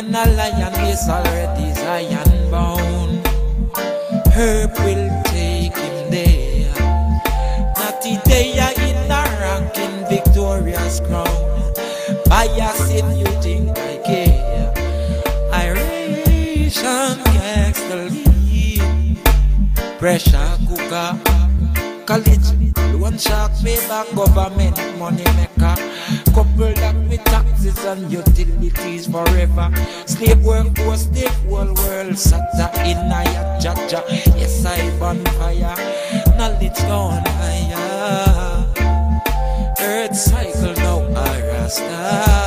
when a lion is already Zion bound, herb will take him there. Natty day in a ranking victorious crown. Bias if you think I care. Iration against the lead. Pressure cooker. College, one shark paper, government money maker. Couple that with taxes and utilities forever. Slave workforce, the whole world sata in a jaja. Yes, I bonfire. Knowledge gone higher. Earth cycle now a rasta.